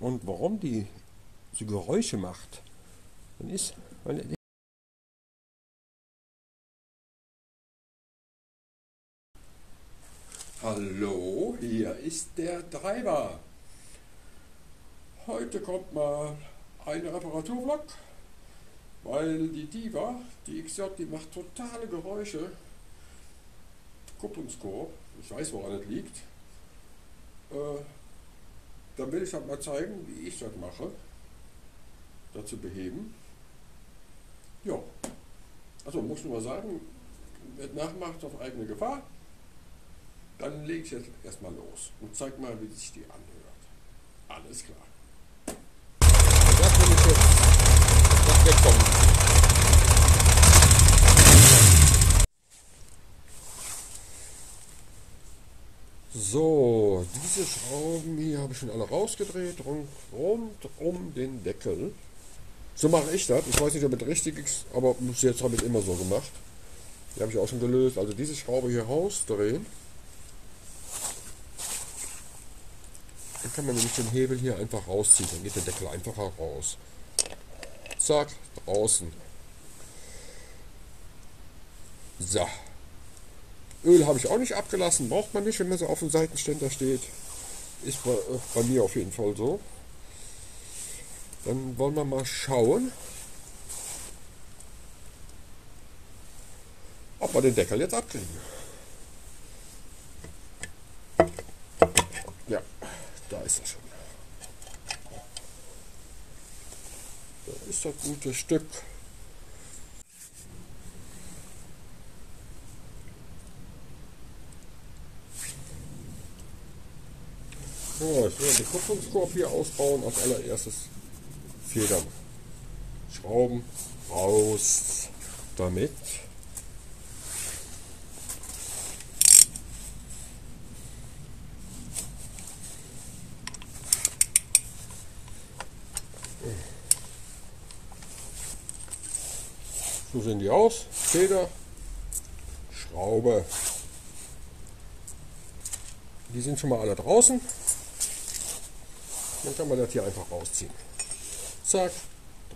Und warum die so Geräusche macht, dann ist, weil Hallo, hier ist der Treiber. Heute kommt mal ein Reparaturvlog, weil die Diva, die XJ, die macht totale Geräusche. Kupplungskorb, ich weiß, woran es liegt. Da will ich halt mal zeigen, wie ich das mache, dazu beheben. Ja, also muss ich mal sagen, wer nachmacht auf eigene Gefahr. Dann lege ich jetzt erstmal los und zeige mal, wie sich die anhört. Alles klar. Das will ich jetzt noch wegkommen. So, diese Schrauben hier habe ich schon alle rausgedreht, rund um den Deckel. So mache ich das. Ich weiß nicht, ob es richtig ist, aber bis jetzt habe ich es immer so gemacht. Die habe ich auch schon gelöst. Also diese Schraube hier rausdrehen. Dann kann man nämlich den Hebel hier einfach rausziehen. Dann geht der Deckel einfacher raus. Zack, draußen. So. Öl habe ich auch nicht abgelassen. Braucht man nicht, wenn man so auf dem Seitenständer steht. Ist bei mir auf jeden Fall so. Dann wollen wir mal schauen, ob wir den Deckel jetzt abkriegen. Ja, da ist er schon. Da ist das gute Stück. So, ich werde den Kupplungskorb hier ausbauen. Als allererstes Federn, Schrauben raus damit. So sehen die aus. Feder, Schraube. Die sind schon mal alle draußen. Dann kann man das hier einfach rausziehen. Zack,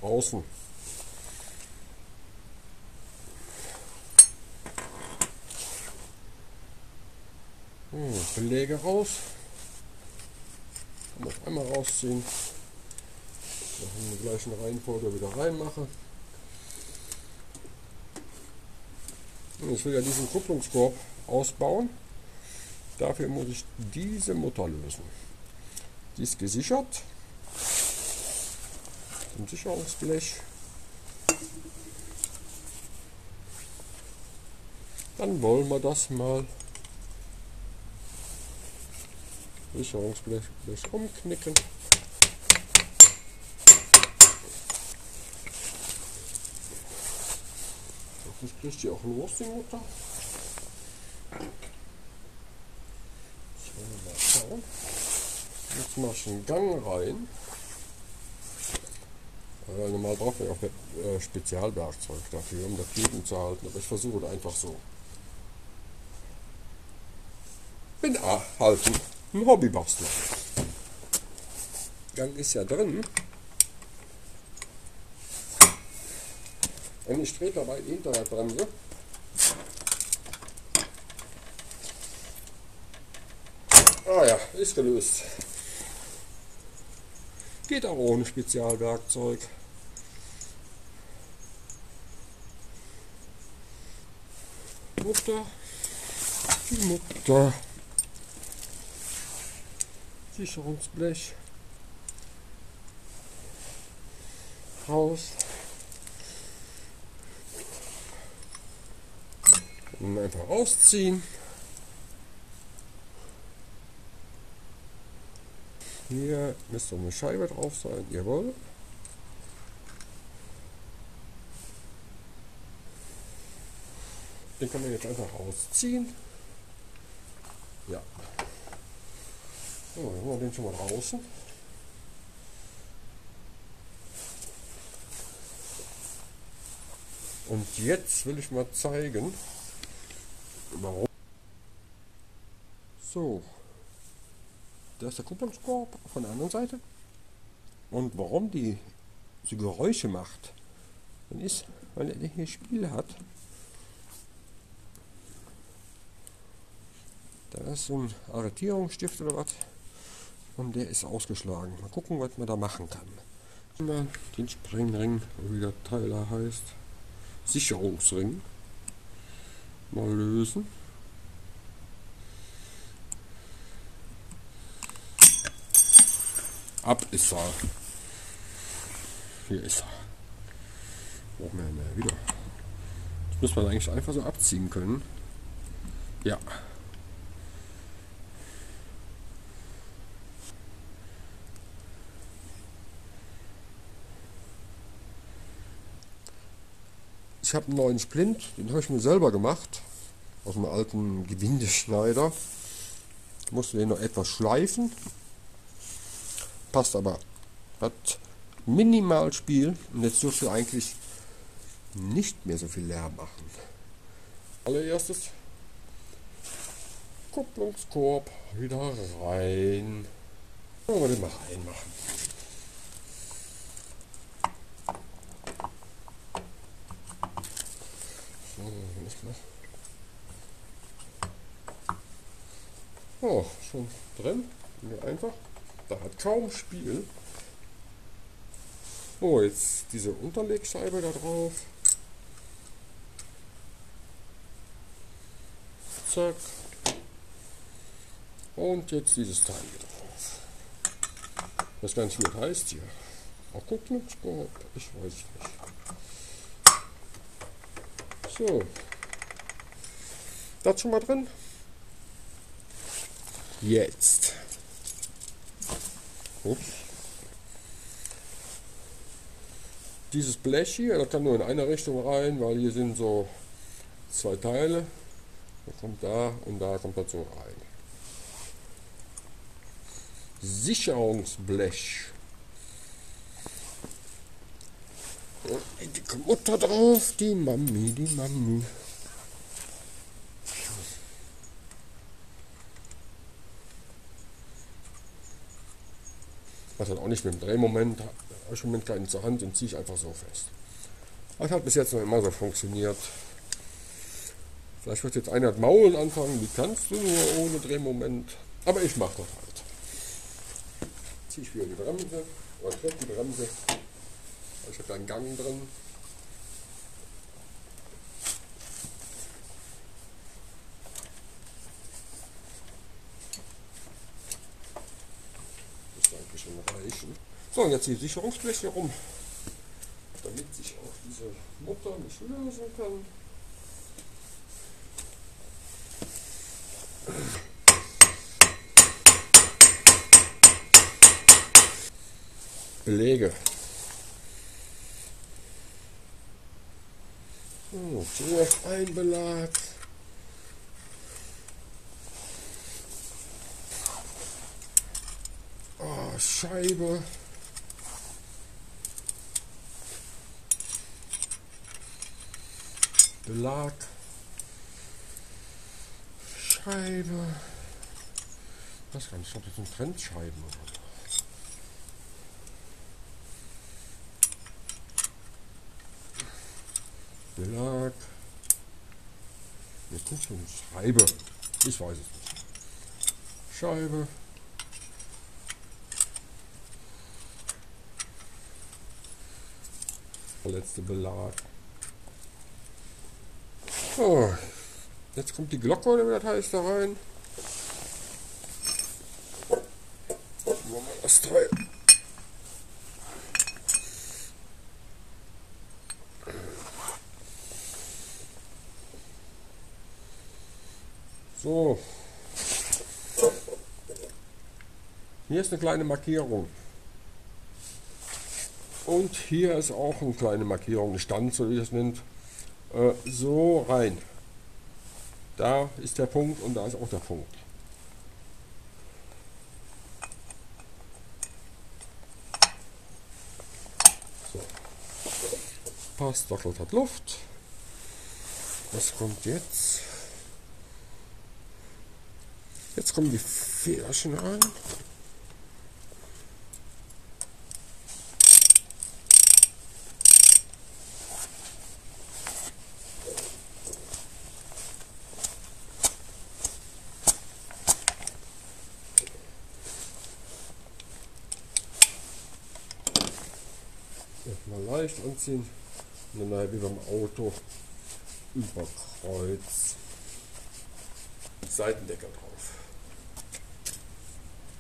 draußen. Beläge raus. Kann man auf einmal rausziehen. Noch in der gleichen Reihenfolge wieder reinmache. Ich will ja diesen Kupplungskorb ausbauen. Dafür muss ich diese Mutter lösen. Die ist gesichert. Im Sicherungsblech. Dann wollen wir das mal Sicherungsblech umknicken. Jetzt kriegt die auch los, die Mutter. Jetzt wollen wir mal schauen. Jetzt mache ich einen Gang rein. Normal braucht man auch Spezialwerkzeug dafür, um das Leben zu halten, aber ich versuche es einfach so. Bin halt ein Hobbybastler. Gang ist ja drin. Und ich drehe dabei die Hinterradbremse. Ah ja, ist gelöst. Geht auch ohne Spezialwerkzeug. Die Mutter. Sicherungsblech. Raus. Und einfach rausziehen. Hier müsste eine Scheibe drauf sein, jawohl. Den kann man jetzt einfach rausziehen. Ja. So, dann haben wir den schon mal draußen. Und jetzt will ich mal zeigen, warum. So, da ist der Kupplungskorb von der anderen Seite. Und warum die so Geräusche macht, dann ist, weil er hier Spiel hat. Da ist so ein Arretierungsstift oder was. Und der ist ausgeschlagen. Mal gucken, was man da machen kann. Mal den Sprengring, wie der Teiler heißt. Sicherungsring. Mal lösen. Ab ist er. Hier ist er. Brauchen wir mehr wieder. Das muss man eigentlich einfach so abziehen können. Ja. Ich habe einen neuen Splint, den habe ich mir selber gemacht. Aus einem alten Gewindeschneider. Ich musste den noch etwas schleifen. Passt aber. Hat minimal Spiel und jetzt dürfte eigentlich nicht mehr so viel Lärm machen. Allererstes Kupplungskorb wieder rein. Wollen wir den mal reinmachen. So, nicht mehr. Oh, schon drin. Einfach. Da hat kaum Spiel. So, jetzt diese Unterlegscheibe da drauf. Zack. Und jetzt dieses Teil hier drauf. Das gar nicht mehr heißt hier. Auch Kupplungskorb, ich weiß nicht. So. Das schon mal drin. Jetzt. Ups. Dieses Blech hier, das kann nur in eine Richtung rein, weil hier sind so zwei Teile. Da kommt da und da kommt das so rein. Sicherungsblech. Und die Mutter drauf, die Mami, die Mami. Das hat auch nicht mit dem Drehmoment, habe ich im Moment keinen zur Hand und ziehe ich einfach so fest. Das hat bis jetzt noch immer so funktioniert. Vielleicht wird jetzt einer das Maulen anfangen, wie kannst du nur ohne Drehmoment? Aber ich mache das halt. Ziehe ich wieder die Bremse, oder tritt die Bremse. Ich habe da einen Gang drin. Das sollte eigentlich schon reichen. So, und jetzt die Sicherungsbleche rum, damit sich auch diese Mutter nicht lösen kann. Belege. So, zuerst ein Belag. Oh, Scheibe. Belag. Scheibe. Ich weiß gar nicht, ob das sind Trennscheiben oder so. Belag. Jetzt kommt schon Scheibe. Ich weiß es nicht. Scheibe. Der letzte Belag. Oh. Jetzt kommt die Glocke, oder wie das heißt, da rein. Machen wir mal das Teil. So. Hier ist eine kleine Markierung. Und hier ist auch eine kleine Markierung, eine Stand, so wie es nennt. So rein. Da ist der Punkt und da ist auch der Punkt. So. Passt, Dockelt hat Luft. Was kommt jetzt? Jetzt kommen die Federchen rein. Erstmal leicht anziehen und dann nachher wie beim Auto über Kreuz. Seitendeckel drauf.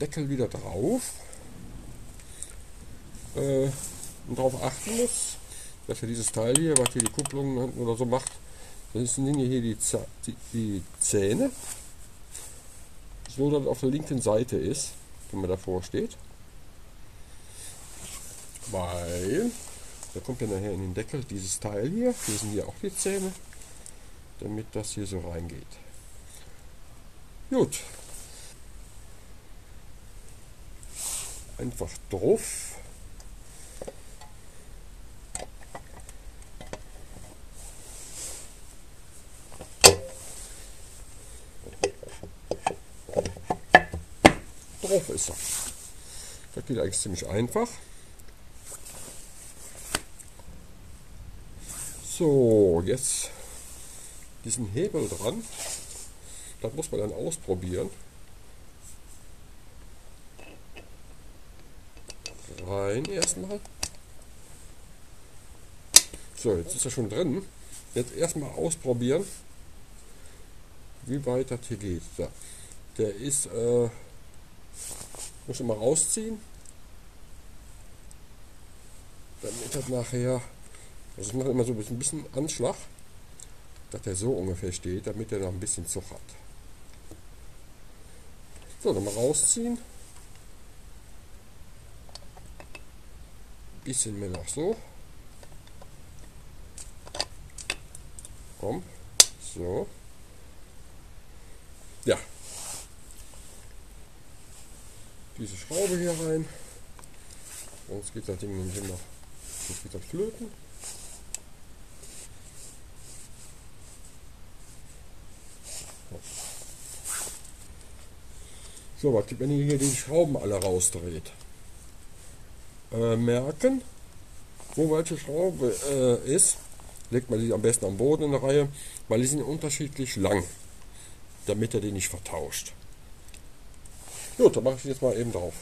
Deckel wieder drauf. Und darauf achten muss, dass ja dieses Teil hier, was hier die Kupplung oder so macht, das sind hier die Zähne, so dass es auf der linken Seite ist, wenn man davor steht. Weil, da kommt ja nachher in den Deckel dieses Teil hier sind hier auch die Zähne, damit das hier so reingeht. Gut. Einfach drauf. Drauf ist er. Das geht eigentlich ziemlich einfach. So, jetzt diesen Hebel dran. Das muss man dann ausprobieren. Rein erstmal. So, jetzt ist er schon drin. Jetzt erstmal ausprobieren, wie weit das hier geht. So. Der ist, muss ich mal rausziehen, damit das nachher, also ich mache immer so ein bisschen Anschlag, dass der so ungefähr steht, damit der noch ein bisschen Zug hat. So, nochmal rausziehen. Bisschen mehr noch so. Komm, so. Ja. Diese Schraube hier rein. Sonst geht das Ding nämlich immer. Jetzt geht das flöten. So, was wenn ihr hier die Schrauben alle rausdreht. Merken, wo welche Schraube ist. Legt man die am besten am Boden in der Reihe, weil die sind unterschiedlich lang, damit er die nicht vertauscht. Gut, dann mache ich jetzt mal eben drauf.